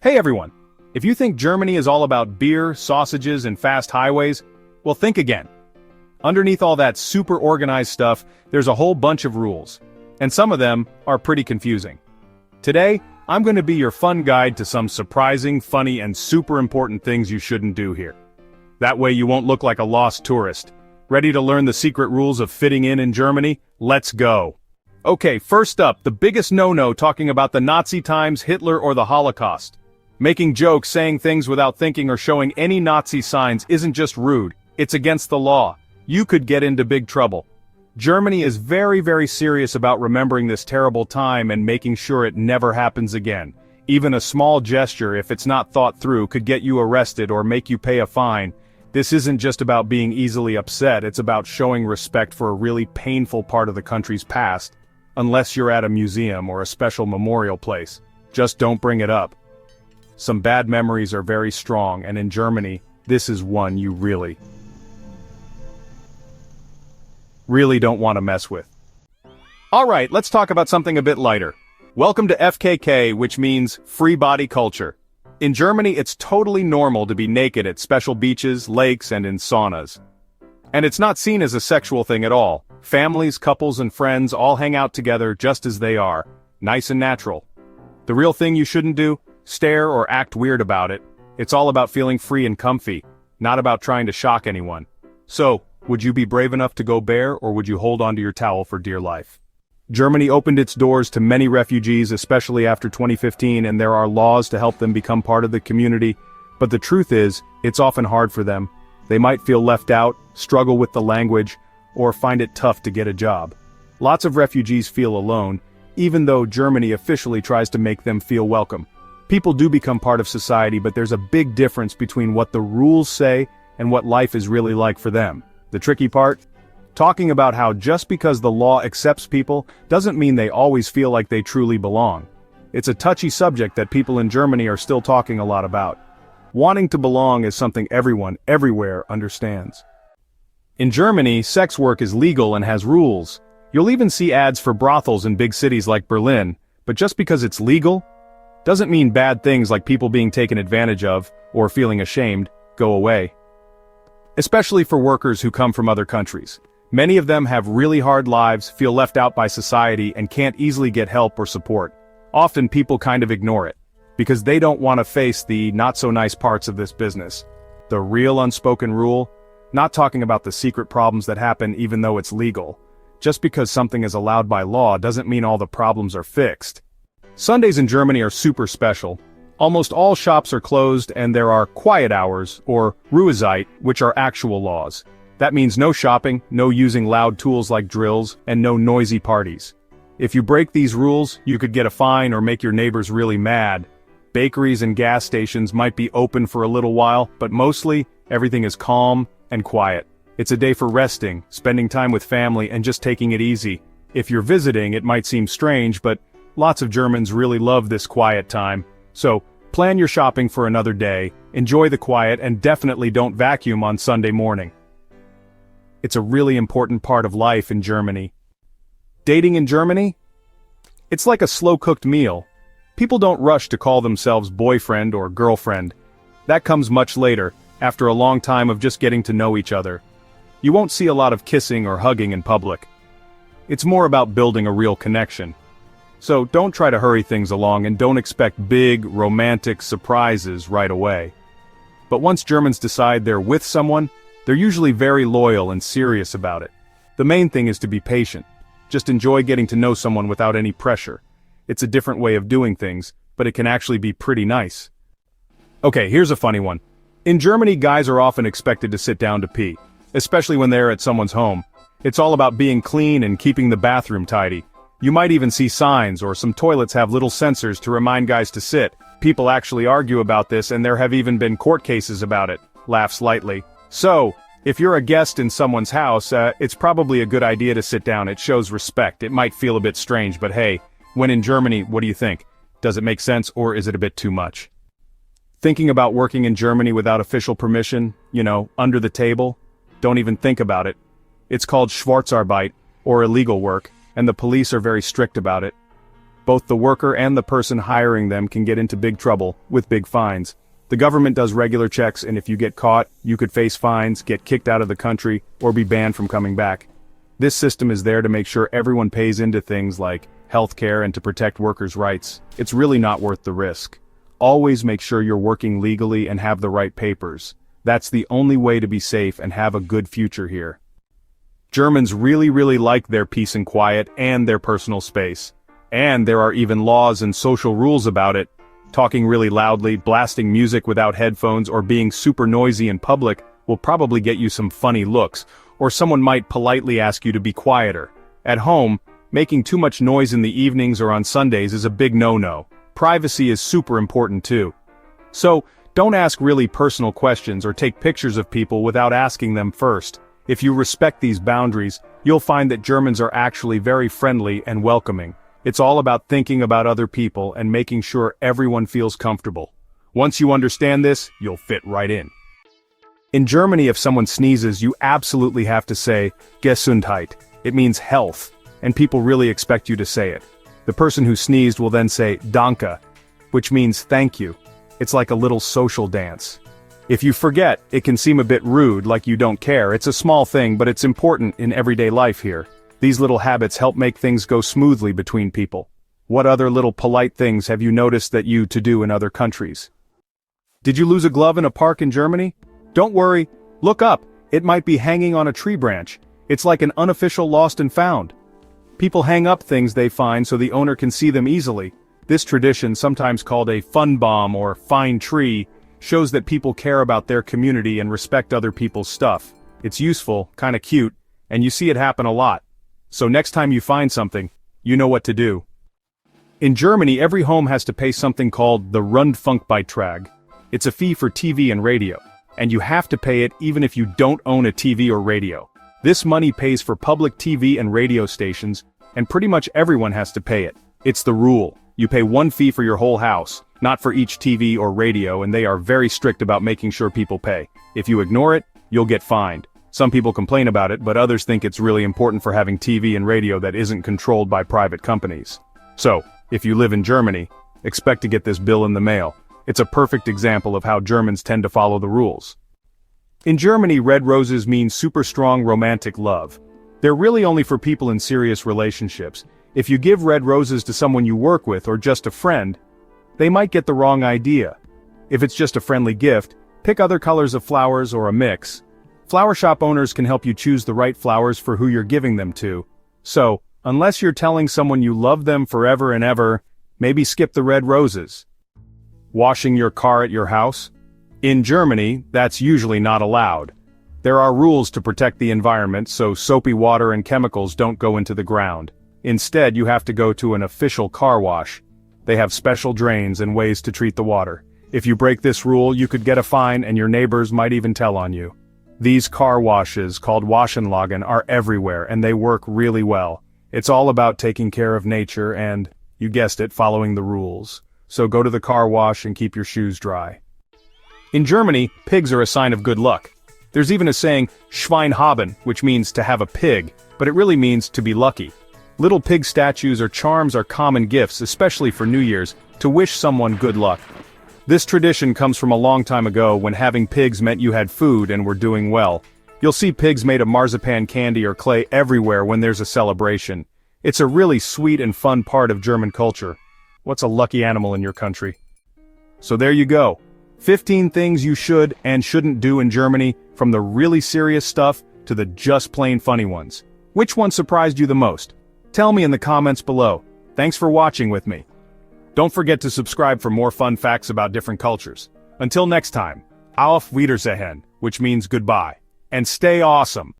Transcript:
Hey everyone! If you think Germany is all about beer, sausages, and fast highways, well, think again. Underneath all that super organized stuff, there's a whole bunch of rules. And some of them are pretty confusing. Today, I'm going to be your fun guide to some surprising, funny, and super important things you shouldn't do here. That way you won't look like a lost tourist. Ready to learn the secret rules of fitting in Germany? Let's go! Okay, first up, the biggest no-no talking about the Nazi times, Hitler, or the Holocaust. Making jokes, saying things without thinking, or showing any Nazi signs isn't just rude, it's against the law. You could get into big trouble. Germany is very serious about remembering this terrible time and making sure it never happens again. Even a small gesture, if it's not thought through, could get you arrested or make you pay a fine. This isn't just about being easily upset, it's about showing respect for a really painful part of the country's past. Unless you're at a museum or a special memorial place. Just don't bring it up. Some bad memories are very strong, and in Germany, this is one you really don't want to mess with. Alright, let's talk about something a bit lighter. Welcome to FKK, which means free body culture. In Germany, it's totally normal to be naked at special beaches, lakes, and in saunas. And it's not seen as a sexual thing at all. Families, couples, and friends all hang out together just as they are. Nice and natural. The real thing you shouldn't do? Stare or act weird about it. It's all about feeling free and comfy, not about trying to shock anyone. So, would you be brave enough to go bare, or would you hold onto your towel for dear life? Germany opened its doors to many refugees, especially after 2015, and there are laws to help them become part of the community, but the truth is, it's often hard for them. They might feel left out, struggle with the language, or find it tough to get a job. Lots of refugees feel alone, even though Germany officially tries to make them feel welcome. People do become part of society, but there's a big difference between what the rules say and what life is really like for them. The tricky part? Talking about how just because the law accepts people doesn't mean they always feel like they truly belong. It's a touchy subject that people in Germany are still talking a lot about. Wanting to belong is something everyone, everywhere, understands. In Germany, sex work is legal and has rules. You'll even see ads for brothels in big cities like Berlin, but just because it's legal, doesn't mean bad things like people being taken advantage of, or feeling ashamed, go away. Especially for workers who come from other countries. Many of them have really hard lives, feel left out by society, and can't easily get help or support. Often people kind of ignore it, because they don't want to face the not-so-nice parts of this business. The real unspoken rule? Not talking about the secret problems that happen even though it's legal. Just because something is allowed by law doesn't mean all the problems are fixed. Sundays in Germany are super special. Almost all shops are closed and there are quiet hours, or Ruhezeit, which are actual laws. That means no shopping, no using loud tools like drills, and no noisy parties. If you break these rules, you could get a fine or make your neighbors really mad. Bakeries and gas stations might be open for a little while, but mostly, everything is calm and quiet. It's a day for resting, spending time with family, and just taking it easy. If you're visiting, it might seem strange, but lots of Germans really love this quiet time. So, plan your shopping for another day, enjoy the quiet, and definitely don't vacuum on Sunday morning. It's a really important part of life in Germany. Dating in Germany? It's like a slow-cooked meal. People don't rush to call themselves boyfriend or girlfriend. That comes much later, after a long time of just getting to know each other. You won't see a lot of kissing or hugging in public. It's more about building a real connection. So don't try to hurry things along and don't expect big, romantic surprises right away. But once Germans decide they're with someone, they're usually very loyal and serious about it. The main thing is to be patient. Just enjoy getting to know someone without any pressure. It's a different way of doing things, but it can actually be pretty nice. Okay, here's a funny one. In Germany, guys are often expected to sit down to pee, especially when they're at someone's home. It's all about being clean and keeping the bathroom tidy. You might even see signs, or some toilets have little sensors to remind guys to sit. People actually argue about this, and there have even been court cases about it. Laugh slightly. So, if you're a guest in someone's house, it's probably a good idea to sit down. It shows respect. It might feel a bit strange, but hey, when in Germany, what do you think? Does it make sense, or is it a bit too much? Thinking about working in Germany without official permission, under the table? Don't even think about it. It's called Schwarzarbeit, or illegal work, and the police are very strict about it. Both the worker and the person hiring them can get into big trouble, with big fines. The government does regular checks, and if you get caught, you could face fines, get kicked out of the country, or be banned from coming back. This system is there to make sure everyone pays into things like healthcare and to protect workers' rights. It's really not worth the risk. Always make sure you're working legally and have the right papers. That's the only way to be safe and have a good future here. Germans really like their peace and quiet and their personal space. And there are even laws and social rules about it. Talking really loudly, blasting music without headphones, or being super noisy in public will probably get you some funny looks, or someone might politely ask you to be quieter. At home, making too much noise in the evenings or on Sundays is a big no-no. Privacy is super important too. So, don't ask really personal questions or take pictures of people without asking them first. If you respect these boundaries, you'll find that Germans are actually very friendly and welcoming. It's all about thinking about other people and making sure everyone feels comfortable. Once you understand this, you'll fit right in. In Germany, if someone sneezes, you absolutely have to say, Gesundheit. It means health, and people really expect you to say it. The person who sneezed will then say, Danke, which means thank you. It's like a little social dance. If you forget, it can seem a bit rude, like you don't care. It's a small thing, but it's important in everyday life here. These little habits help make things go smoothly between people. What other little polite things have you noticed that you to do in other countries? Did you lose a glove in a park in Germany? Don't worry, look up, it might be hanging on a tree branch. It's like an unofficial lost and found. People hang up things they find so the owner can see them easily. This tradition, sometimes called a fun bomb or fine tree, shows that people care about their community and respect other people's stuff. It's useful, kinda cute, and you see it happen a lot. So next time you find something, you know what to do. In Germany, every home has to pay something called the Rundfunkbeitrag. It's a fee for TV and radio, and you have to pay it even if you don't own a TV or radio. This money pays for public TV and radio stations, and pretty much everyone has to pay it. It's the rule. You pay one fee for your whole house, not for each TV or radio, and they are very strict about making sure people pay. If you ignore it, you'll get fined. Some people complain about it, but others think it's really important for having TV and radio that isn't controlled by private companies. So, if you live in Germany, expect to get this bill in the mail. It's a perfect example of how Germans tend to follow the rules. In Germany, red roses mean super strong romantic love. They're really only for people in serious relationships. If you give red roses to someone you work with or just a friend, they might get the wrong idea. If it's just a friendly gift, pick other colors of flowers or a mix. Flower shop owners can help you choose the right flowers for who you're giving them to. So, unless you're telling someone you love them forever and ever, maybe skip the red roses. Washing your car at your house? In Germany, that's usually not allowed. There are rules to protect the environment so soapy water and chemicals don't go into the ground. Instead, you have to go to an official car wash. They have special drains and ways to treat the water. If you break this rule, you could get a fine and your neighbors might even tell on you. These car washes, called Waschanlagen, are everywhere and they work really well. It's all about taking care of nature and, you guessed it, following the rules. So go to the car wash and keep your shoes dry. In Germany, pigs are a sign of good luck. There's even a saying, Schwein haben, which means to have a pig, but it really means to be lucky. Little pig statues or charms are common gifts, especially for New Year's, to wish someone good luck. This tradition comes from a long time ago when having pigs meant you had food and were doing well. You'll see pigs made of marzipan candy or clay everywhere when there's a celebration. It's a really sweet and fun part of German culture. What's a lucky animal in your country? So there you go. 15 things you should and shouldn't do in Germany, from the really serious stuff to the just plain funny ones. Which one surprised you the most? Tell me in the comments below. Thanks for watching with me. Don't forget to subscribe for more fun facts about different cultures. Until next time, auf Wiedersehen, which means goodbye. And stay awesome.